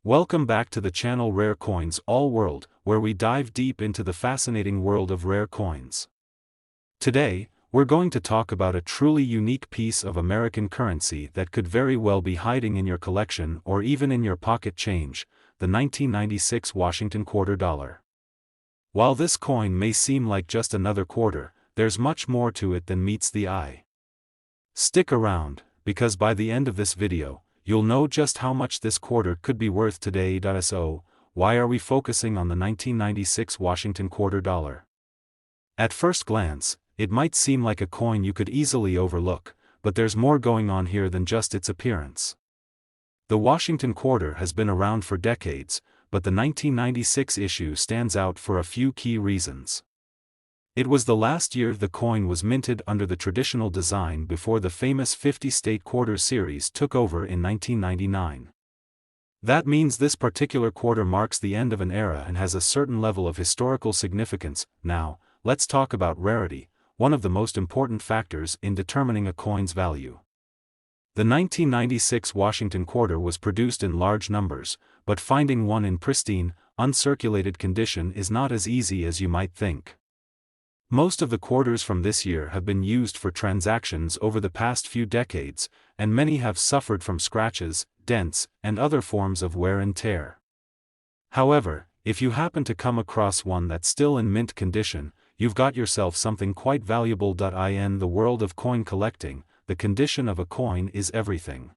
Welcome back to the channel Rare Coins All World, where we dive deep into the fascinating world of rare coins. Today, we're going to talk about a truly unique piece of American currency that could very well be hiding in your collection or even in your pocket change, the 1996 Washington Quarter Dollar. While this coin may seem like just another quarter, there's much more to it than meets the eye. Stick around, because by the end of this video, you'll know just how much this quarter could be worth today. So, why are we focusing on the 1996 Washington Quarter Dollar? At first glance, it might seem like a coin you could easily overlook, but there's more going on here than just its appearance. The Washington Quarter has been around for decades, but the 1996 issue stands out for a few key reasons. It was the last year the coin was minted under the traditional design before the famous 50-state quarter series took over in 1999. That means this particular quarter marks the end of an era and has a certain level of historical significance. Now, let's talk about rarity, one of the most important factors in determining a coin's value. The 1996 Washington Quarter was produced in large numbers, but finding one in pristine, uncirculated condition is not as easy as you might think. Most of the quarters from this year have been used for transactions over the past few decades, and many have suffered from scratches, dents, and other forms of wear and tear. However, if you happen to come across one that's still in mint condition, you've got yourself something quite valuable. In the world of coin collecting, the condition of a coin is everything.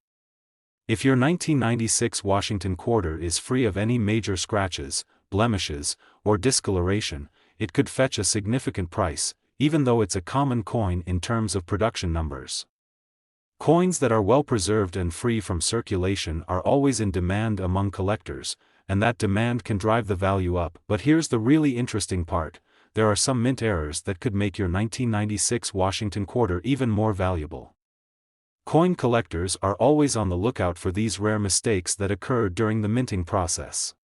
If your 1996 Washington Quarter is free of any major scratches, blemishes, or discoloration, it could fetch a significant price, even though it's a common coin in terms of production numbers. Coins that are well preserved and free from circulation are always in demand among collectors, and that demand can drive the value up. But here's the really interesting part: there are some mint errors that could make your 1996 Washington Quarter even more valuable. Coin collectors are always on the lookout for these rare mistakes that occur during the minting process.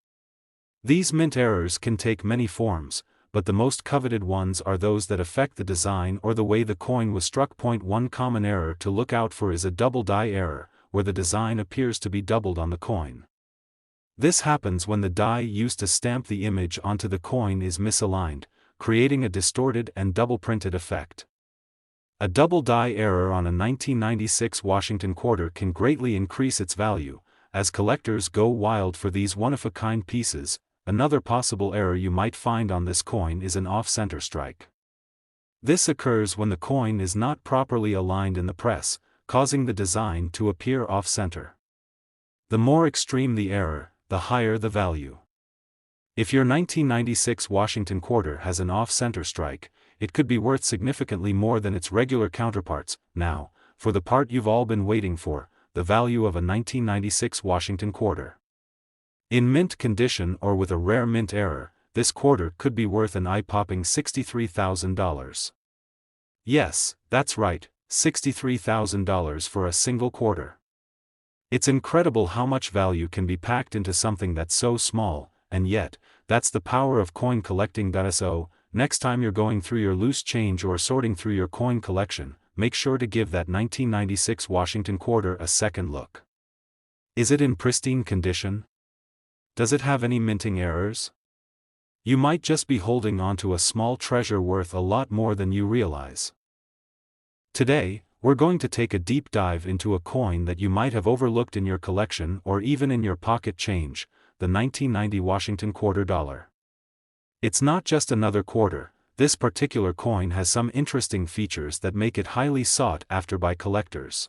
These mint errors can take many forms, but the most coveted ones are those that affect the design or the way the coin was struck. One common error to look out for is a double die error, where the design appears to be doubled on the coin. This happens when the die used to stamp the image onto the coin is misaligned, creating a distorted and double-printed effect. A double die error on a 1996 Washington Quarter can greatly increase its value, as collectors go wild for these one-of-a-kind pieces. Another possible error you might find on this coin is an off-center strike. This occurs when the coin is not properly aligned in the press, causing the design to appear off-center. The more extreme the error, the higher the value. If your 1996 Washington Quarter has an off-center strike, it could be worth significantly more than its regular counterparts. Now, for the part you've all been waiting for, the value of a 1996 Washington Quarter. In mint condition or with a rare mint error, this quarter could be worth an eye-popping $63,000. Yes, that's right, $63,000 for a single quarter. It's incredible how much value can be packed into something that's so small, and yet, that's the power of coin collecting. So, next time you're going through your loose change or sorting through your coin collection, make sure to give that 1996 Washington Quarter a second look. Is it in pristine condition? Does it have any minting errors? You might just be holding onto a small treasure worth a lot more than you realize. Today, we're going to take a deep dive into a coin that you might have overlooked in your collection or even in your pocket change, the 1990 Washington Quarter Dollar. It's not just another quarter. This particular coin has some interesting features that make it highly sought after by collectors.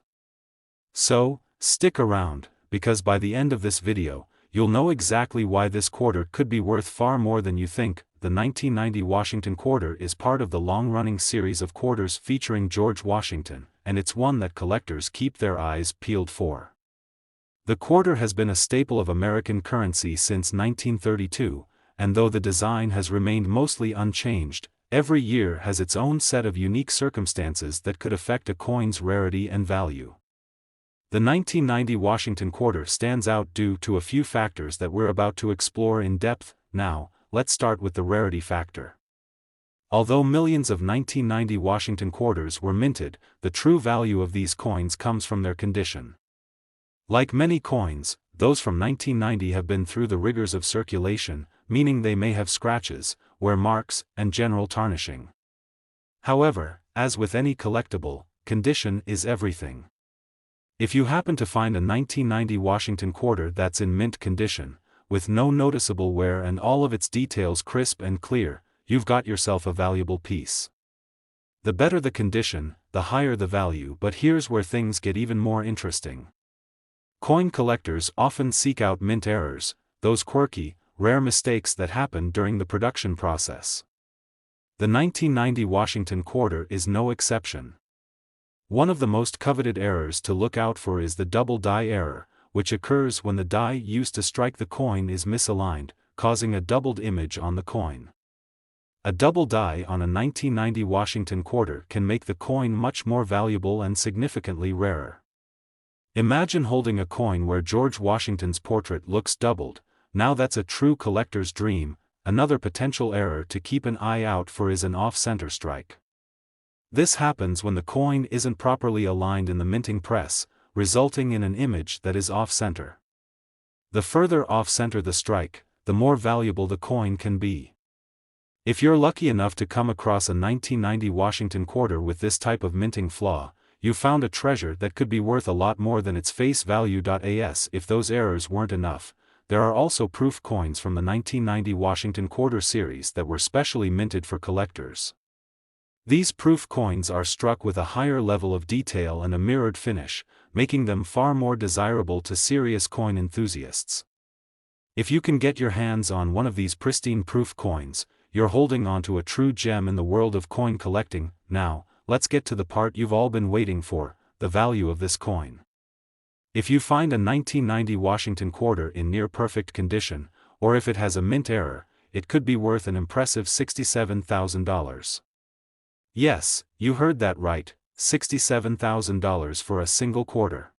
So, stick around, because by the end of this video, you'll know exactly why this quarter could be worth far more than you think. The 1990 Washington Quarter is part of the long-running series of quarters featuring George Washington, and it's one that collectors keep their eyes peeled for. The quarter has been a staple of American currency since 1932, and though the design has remained mostly unchanged, every year has its own set of unique circumstances that could affect a coin's rarity and value. The 1990 Washington Quarter stands out due to a few factors that we're about to explore in depth. Now, let's start with the rarity factor. Although millions of 1990 Washington Quarters were minted, the true value of these coins comes from their condition. Like many coins, those from 1990 have been through the rigors of circulation, meaning they may have scratches, wear marks, and general tarnishing. However, as with any collectible, condition is everything. If you happen to find a 1990 Washington quarter that's in mint condition, with no noticeable wear and all of its details crisp and clear, you've got yourself a valuable piece. The better the condition, the higher the value, but here's where things get even more interesting. Coin collectors often seek out mint errors, those quirky, rare mistakes that happen during the production process. The 1990 Washington quarter is no exception. One of the most coveted errors to look out for is the double die error, which occurs when the die used to strike the coin is misaligned, causing a doubled image on the coin. A double die on a 1990 Washington quarter can make the coin much more valuable and significantly rarer. Imagine holding a coin where George Washington's portrait looks doubled. Now that's a true collector's dream. Another potential error to keep an eye out for is an off-center strike. This happens when the coin isn't properly aligned in the minting press, resulting in an image that is off-center. The further off-center the strike, the more valuable the coin can be. If you're lucky enough to come across a 1990 Washington quarter with this type of minting flaw, you've found a treasure that could be worth a lot more than its face value. As if those errors weren't enough, there are also proof coins from the 1990 Washington quarter series that were specially minted for collectors. These proof coins are struck with a higher level of detail and a mirrored finish, making them far more desirable to serious coin enthusiasts. If you can get your hands on one of these pristine proof coins, you're holding onto a true gem in the world of coin collecting. Now, let's get to the part you've all been waiting for, the value of this coin. If you find a 1990 Washington quarter in near-perfect condition, or if it has a mint error, it could be worth an impressive $67,000. Yes, you heard that right, $67,000 for a single quarter.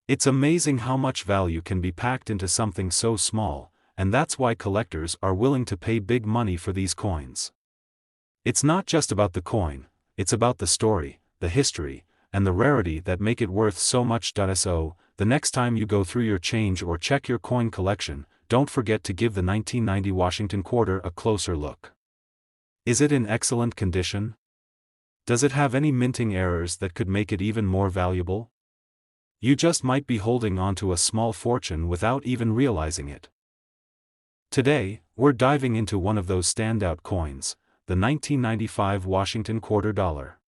It's amazing how much value can be packed into something so small, and that's why collectors are willing to pay big money for these coins. It's not just about the coin, it's about the story, the history, and the rarity that make it worth so much. So, the next time you go through your change or check your coin collection, don't forget to give the 1990 Washington quarter a closer look. Is it in excellent condition? Does it have any minting errors that could make it even more valuable? You just might be holding onto a small fortune without even realizing it. Today, we're diving into one of those standout coins, the 1995 Washington quarter dollar.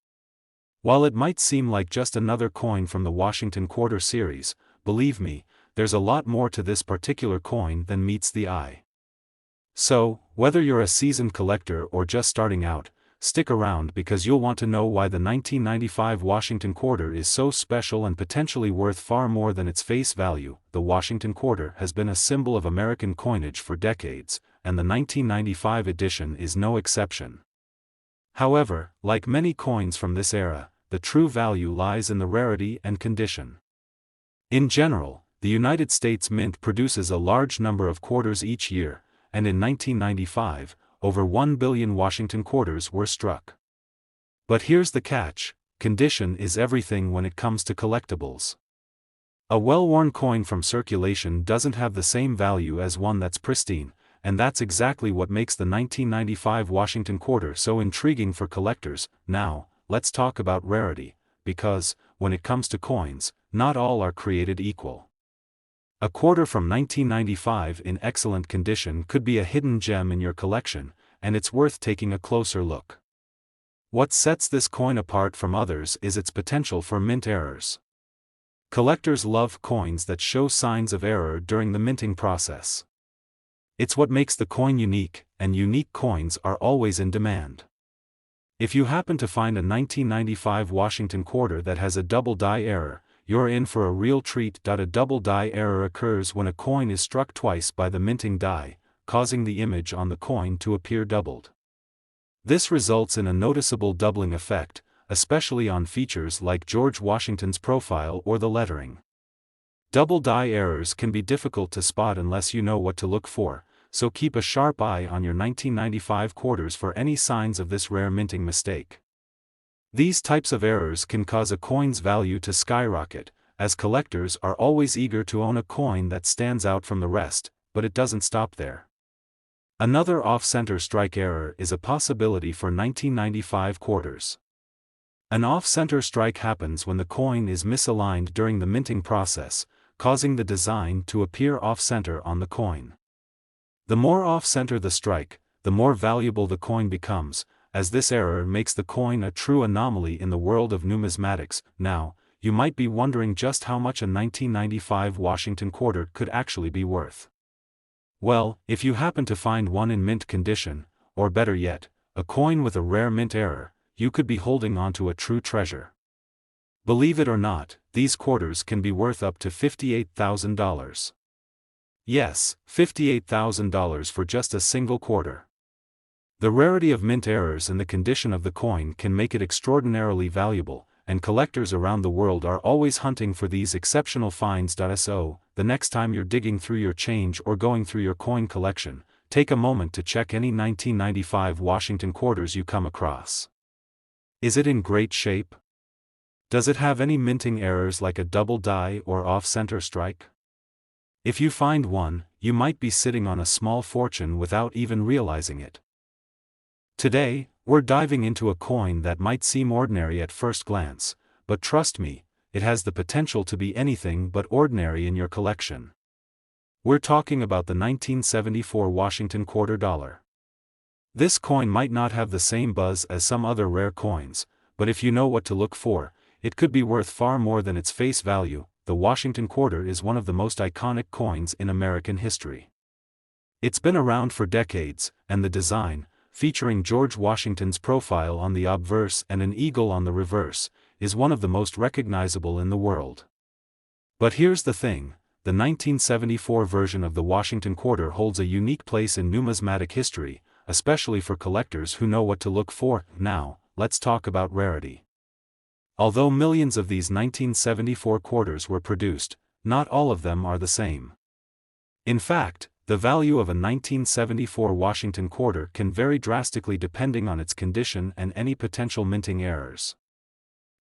While it might seem like just another coin from the Washington quarter series, believe me, there's a lot more to this particular coin than meets the eye. So, whether you're a seasoned collector or just starting out, stick around because you'll want to know why the 1995 Washington quarter is so special and potentially worth far more than its face value. The Washington quarter has been a symbol of American coinage for decades, and the 1995 edition is no exception. However, like many coins from this era, the true value lies in the rarity and condition. In general, the United States Mint produces a large number of quarters each year, and in 1995, over 1 billion Washington quarters were struck. But here's the catch: condition is everything when it comes to collectibles. A well-worn coin from circulation doesn't have the same value as one that's pristine, and that's exactly what makes the 1995 Washington quarter so intriguing for collectors. Now, let's talk about rarity, because, when it comes to coins, not all are created equal. A quarter from 1995 in excellent condition could be a hidden gem in your collection, and it's worth taking a closer look. What sets this coin apart from others is its potential for mint errors. Collectors love coins that show signs of error during the minting process. It's what makes the coin unique, and unique coins are always in demand. If you happen to find a 1995 Washington quarter that has a double die error, you're in for a real treat. A double die error occurs when a coin is struck twice by the minting die, causing the image on the coin to appear doubled. This results in a noticeable doubling effect, especially on features like George Washington's profile or the lettering. Double die errors can be difficult to spot unless you know what to look for, so keep a sharp eye on your 1995 quarters for any signs of this rare minting mistake. These types of errors can cause a coin's value to skyrocket, as collectors are always eager to own a coin that stands out from the rest, but it doesn't stop there. Another off-center strike error is a possibility for 1995 quarters. An off-center strike happens when the coin is misaligned during the minting process, causing the design to appear off-center on the coin. The more off-center the strike, the more valuable the coin becomes, as this error makes the coin a true anomaly in the world of numismatics. Now, you might be wondering just how much a 1995 Washington quarter could actually be worth. Well, if you happen to find one in mint condition, or better yet, a coin with a rare mint error, you could be holding onto a true treasure. Believe it or not, these quarters can be worth up to $58,000. Yes, $58,000 for just a single quarter. The rarity of mint errors and the condition of the coin can make it extraordinarily valuable, and collectors around the world are always hunting for these exceptional finds. So, the next time you're digging through your change or going through your coin collection, take a moment to check any 1995 Washington quarters you come across. Is it in great shape? Does it have any minting errors like a double die or off-center strike? If you find one, you might be sitting on a small fortune without even realizing it. Today, we're diving into a coin that might seem ordinary at first glance, but trust me, it has the potential to be anything but ordinary in your collection. We're talking about the 1974 Washington quarter dollar. This coin might not have the same buzz as some other rare coins, but if you know what to look for, it could be worth far more than its face value. The Washington quarter is one of the most iconic coins in American history. It's been around for decades, and the design, featuring George Washington's profile on the obverse and an eagle on the reverse, is one of the most recognizable in the world. But here's the thing, the 1974 version of the Washington quarter holds a unique place in numismatic history, especially for collectors who know what to look for. Now, let's talk about rarity. Although millions of these 1974 quarters were produced, not all of them are the same. In fact, the value of a 1974 Washington quarter can vary drastically depending on its condition and any potential minting errors.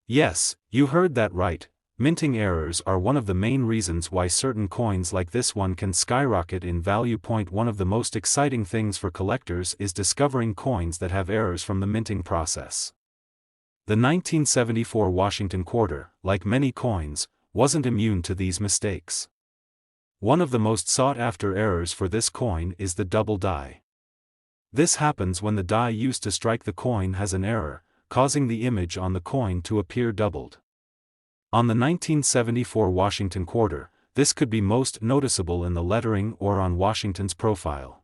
Yes, you heard that right, minting errors are one of the main reasons why certain coins like this one can skyrocket in value. One of the most exciting things for collectors is discovering coins that have errors from the minting process. The 1974 Washington quarter, like many coins, wasn't immune to these mistakes. One of the most sought-after errors for this coin is the double die. This happens when the die used to strike the coin has an error, causing the image on the coin to appear doubled. On the 1974 Washington quarter, this could be most noticeable in the lettering or on Washington's profile.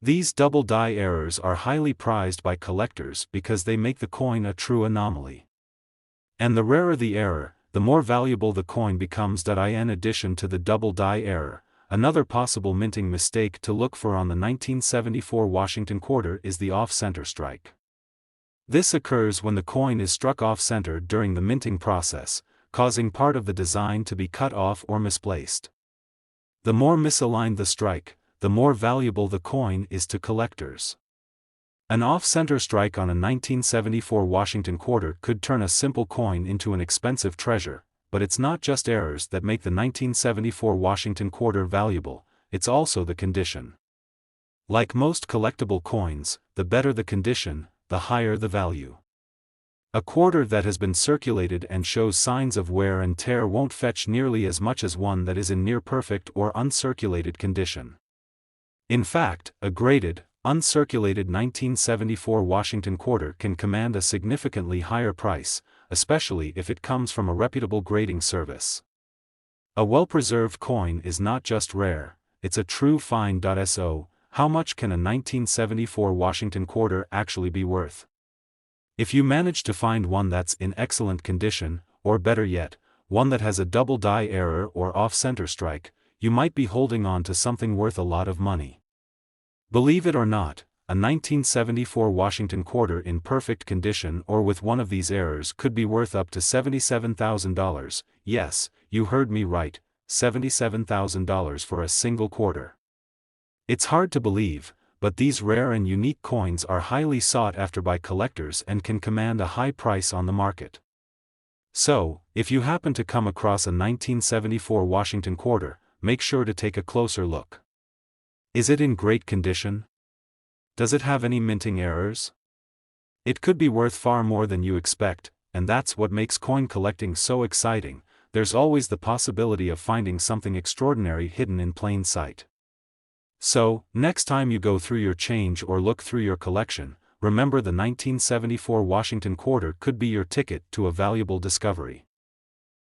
These double die errors are highly prized by collectors because they make the coin a true anomaly. And the rarer the error, the more valuable the coin becomes. In addition to the double die error, another possible minting mistake to look for on the 1974 Washington quarter is the off-center strike. This occurs when the coin is struck off-center during the minting process, causing part of the design to be cut off or misplaced. The more misaligned the strike, the more valuable the coin is to collectors. An off-center strike on a 1974 Washington quarter could turn a simple coin into an expensive treasure, but it's not just errors that make the 1974 Washington quarter valuable, it's also the condition. Like most collectible coins, the better the condition, the higher the value. A quarter that has been circulated and shows signs of wear and tear won't fetch nearly as much as one that is in near-perfect or uncirculated condition. In fact, a graded, uncirculated 1974 Washington quarter can command a significantly higher price, especially if it comes from a reputable grading service. A well-preserved coin is not just rare, it's a true find. So, how much can a 1974 Washington quarter actually be worth? If you manage to find one that's in excellent condition, or better yet, one that has a double die error or off-center strike, you might be holding on to something worth a lot of money. Believe it or not, a 1974 Washington quarter in perfect condition or with one of these errors could be worth up to $77,000, yes, you heard me right, $77,000 for a single quarter. It's hard to believe, but these rare and unique coins are highly sought after by collectors and can command a high price on the market. So, if you happen to come across a 1974 Washington quarter, make sure to take a closer look. Is it in great condition? Does it have any minting errors? It could be worth far more than you expect, and that's what makes coin collecting so exciting. There's always the possibility of finding something extraordinary hidden in plain sight. So, next time you go through your change or look through your collection, remember the 1974 Washington quarter could be your ticket to a valuable discovery.